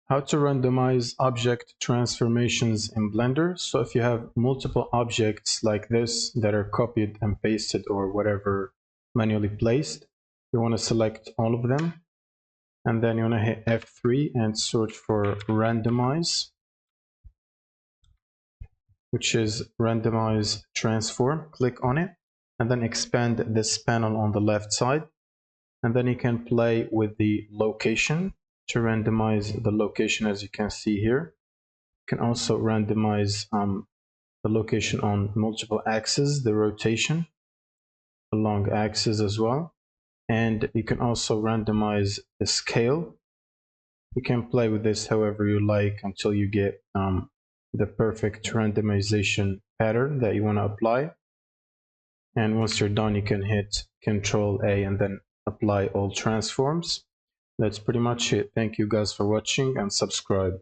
How to randomize object transformations in Blender. So if you have multiple objects like this that are copied and pasted or whatever manually placed, you want to select all of them, and then you want to hit F3 and search for randomize, which is randomize transform. Click on it and then expand this panel on the left side, and then you can play with the location to randomize the location. As you can see here, you can also randomize the location on multiple axes, the rotation along axes as well, and you can also randomize the scale. You can play with this however you like until you get the perfect randomization pattern that you want to apply. And once you're done, you can hit Control A and then apply all transforms. That's pretty much it. Thank you guys for watching and subscribe.